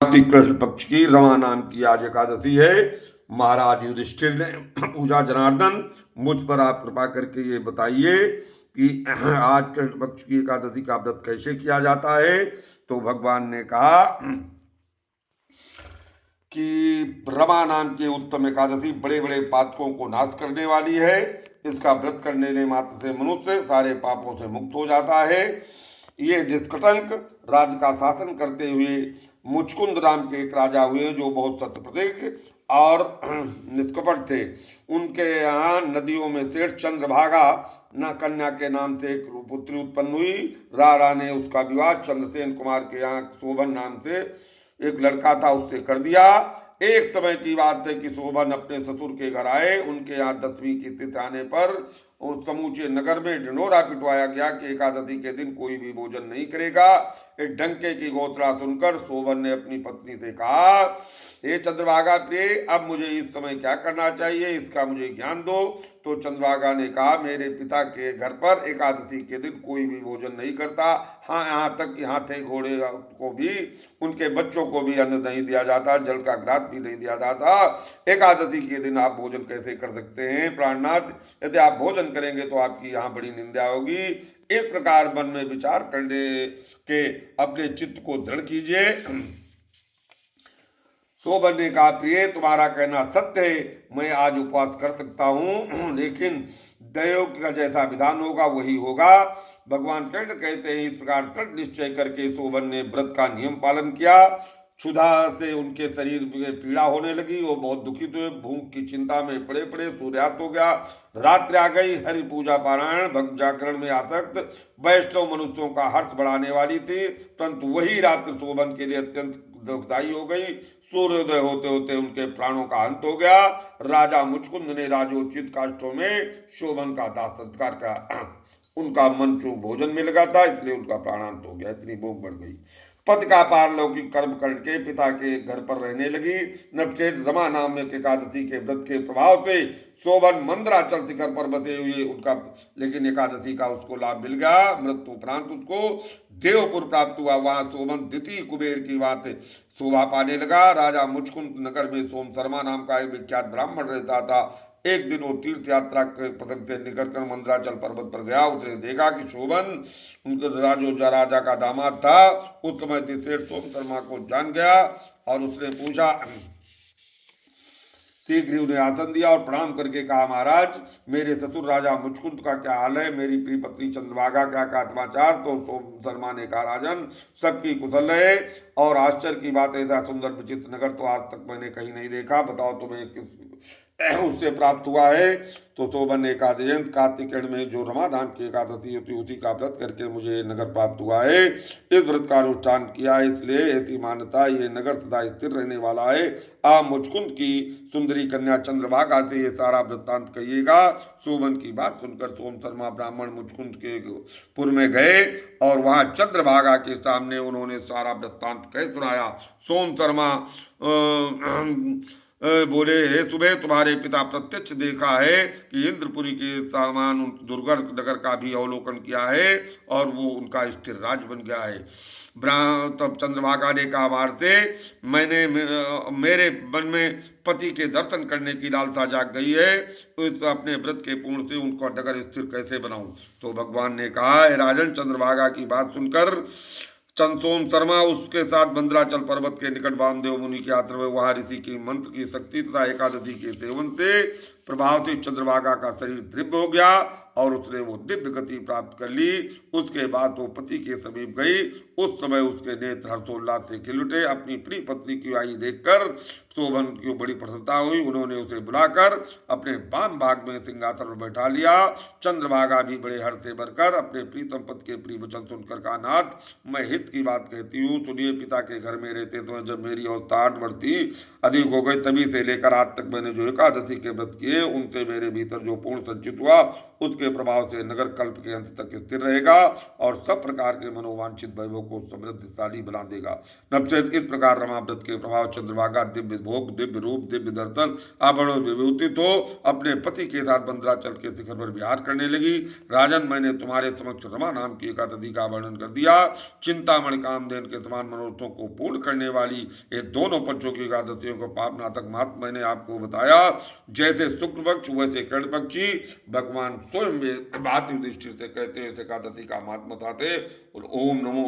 कार्तिक कृष्ण पक्ष की रमा नाम की आज एकादशी है। महाराज युधिष्ठिर ने पूछा, जनार्दन मुझ पर आप कृपा करके ये बताइए कि आज कृष्ण पक्ष की एकादशी का व्रत कैसे किया जाता है। तो भगवान ने कहा कि रमा नाम की उत्तम एकादशी बड़े बड़े पातकों को नाश करने वाली है। इसका व्रत करने मात्र से मनुष्य सारे पापों से मुक्त हो जाता है। ये निष्कटंक राज्य का शासन करते हुए मुचकुंद नाम के एक राजा हुए जो बहुत सत्यप्रतिज्ञ और निष्कपट थे। उनके यहाँ नदियों में से चंद्रभागा न कन्या के नाम से एक पुत्री उत्पन्न हुई। राजा ने उसका विवाह चंद्रसेन कुमार के यहाँ शोभन नाम से एक लड़का था उससे कर दिया। एक समय की बात है कि शोभन अपने ससुर के घर आए। उनके यहाँ 10वीं की तिथि आने पर उस समूचे नगर में ढिंढोरा पिटवाया गया कि एकादशी के दिन कोई भी भोजन नहीं करेगा। एक डंके की घोषणा सुनकर शोभन ने अपनी पत्नी से कहा, हे चंद्रभागा प्रिय, अब मुझे इस समय क्या करना चाहिए, इसका मुझे ज्ञान दो। तो चंद्रभागा ने कहा, मेरे पिता के घर पर एकादशी के दिन कोई भी भोजन नहीं करता। हाँ, यहाँ तक कि हाथी घोड़े को भी, उनके बच्चों को भी अन्न नहीं दिया जाता, जल का ग्रास भी नहीं दिया जाता। एकादशी के दिन आप भोजन कैसे कर सकते हैं प्राणनाथ? यदि आप भोजन करेंगे तो आपकी यहाँ बड़ी निंदा होगी। इस प्रकार मन में विचार करने के अपने चित्त को दृढ़ कीजिए। शोभन ने कहा, प्रिय तुम्हारा कहना सत्य है, मैं आज उपवास कर सकता हूँ, लेकिन दैव का जैसा विधान होगा वही होगा। भगवान कृष्ण कहते हैं, इस प्रकार दृढ़ निश्चय करके शोभन ने व्रत का नियम पालन किया। क्षुधा से उनके शरीर में पीड़ा होने लगी। वो बहुत दुखित हुए, भूख की चिंता में पड़े पड़े सूर्यास्त हो गया। रात्रि आ गई। हरि पूजा पारायण भक्त जागरण में आसक्त वैष्णव मनुष्यों का हर्ष बढ़ाने वाली थी, परंतु वही रात्रि शोभन के लिए अत्यंत दुखदायी हो गई। सूर्योदय होते होते उनके प्राणों का अंत हो गया। राजा मुचकुंद ने राजोचित काष्ठों में शोभन का दाह संस्कार किया। उनका मन चूक भोजन में लगा था, इसलिए उनका प्राणांत हो गया। इतनी भूख बढ़ गई। पति का पारलौकिक कर्म करके पिता के घर पर रहने लगी। नवचेत रमा नाम में एकादशी के व्रत के प्रभाव से शोभन मंदराचल शिखर पर बसे हुए उनका, लेकिन एकादशी का उसको लाभ मिल गया। मृत्यु उपरांत उसको देवपुर प्राप्त हुआ। वहां शोभन द्वितीय कुबेर की बात शोभा पाने लगा। राजा मुचकुंद नगर में सोम शर्मा नाम का एक विख्यात ब्राह्मण रहता था। एक दिन वो तीर्थ यात्रा के प्रसंग से निकलकर मंदराचल पर्वत पर गया। उसने देखा कि शोभन उनके राजा का दामाद था। उस समय सेठ सोम शर्मा को जान गया और उसने पूछा, शीघ्र ही उन्हें आसन दिया और प्रणाम करके कहा, महाराज मेरे ससुर राजा मुचकुंद का क्या हाल है, मेरी प्रिय पत्नी चंद्रभागा का समाचार? तो सोम शर्मा ने कहा, राजन सबकी कुशल है, और आश्चर्य की बात ऐसा सुंदर विचित्र नगर तो आज तक मैंने कहीं नहीं देखा। बताओ तुम्हें किस उससे प्राप्त हुआ है? तो शोभन ने कहा, कार्तिक में जो रमा धाम की एकादशी होती उसी का व्रत करके मुझे नगर प्राप्त हुआ है। इस व्रत का अनुष्ठान किया, इसलिए ऐसी मान्यता, ये नगर सदा स्थिर रहने वाला है। आप मुचकुंद की सुंदरी कन्या चंद्रभागा से ये सारा वृत्तांत कहिएगा। शोभन की बात सुनकर सोम शर्मा ब्राह्मण मुचकुंद के पुर में गए और वहां चंद्रभागा के सामने उन्होंने सारा वृत्तांत कह सुनाया। सोम शर्मा बोले, हे सुबह, तुम्हारे पिता प्रत्यक्ष देखा है कि इंद्रपुरी के समान दुर्गढ़ नगर का भी अवलोकन किया है और वो उनका स्थिर राज बन गया है। तब चंद्रभागा ने कहा, वार्ते मैंने मेरे मन में पति के दर्शन करने की लालसा जाग गई है, तो अपने व्रत के पूर्ण से उनका नगर स्थिर कैसे बनाऊं? तो भगवान ने कहा, राजन चंद्रभागा की बात सुनकर सोम शर्मा उसके साथ मंदराचल पर्वत के निकट वामदेव मुनि के आश्रम में, वहां ऋषि के मंत्र की शक्ति तथा एकादशी के सेवन से प्रभाव से चंद्रभागा का शरीर दिव्य हो गया और उसने वो दिव्य गति प्राप्त कर ली। उसके बाद वो पति के समीप गई। उस समय उसके नेत्र हर्षोल्लास से खिल उठे। अपनी प्रिय पत्नी की आई देखकर शोभन की बड़ी प्रसन्नता हुई। उन्होंने उसे बुलाकर अपने वाम भाग में सिंहासन पर बैठा लिया। चंद्रभागा भी बड़े हर्ष से भरकर अपने प्रीतम पति के प्रिय वचन सुनकर कहा, नाथ मैं हित की बात कहती हूँ, सुनिए। पिता के घर में रहते समय जब मेरी अवस्था 8 बढ़ती अधिक हो गई, तभी से लेकर आज तक मैंने जो एकादशी के व्रत किए उनसे मेरे भीतर जो पूर्ण संचित हुआ उसके प्रभाव से नगर कल्प के अंत तक स्थिर रहेगा और सब प्रकार के मनोवांछित वैभव को समृद्धशाली बना देगा। नवचेत इस प्रकार रमाव्रत के प्रभाव चंद्रभागा दिव्य भोग, दिव्य रूप, दिव्य दर्शन, आभरणों विभूति तो अपने पति के साथ बंदराचल के शिखर पर विहार करने लगी। राजन, मैंने तुम्हारे समक्ष रमा नाम की एकादशी का वर्णन कर दिया। चिंतामणि कामधेन के समान मनोरथों को पूर्ण करने वाली ये दोनों पक्षों की एकादशियों को पापनाशक महत्व मैंने आपको बताया। जैसे शुक्ल पक्ष वैसे कर्ण पक्षी, भगवान स्वयं बात युधिष्ठिर से कहते हैं एकादशी का महात्मा बताते और ओम नमो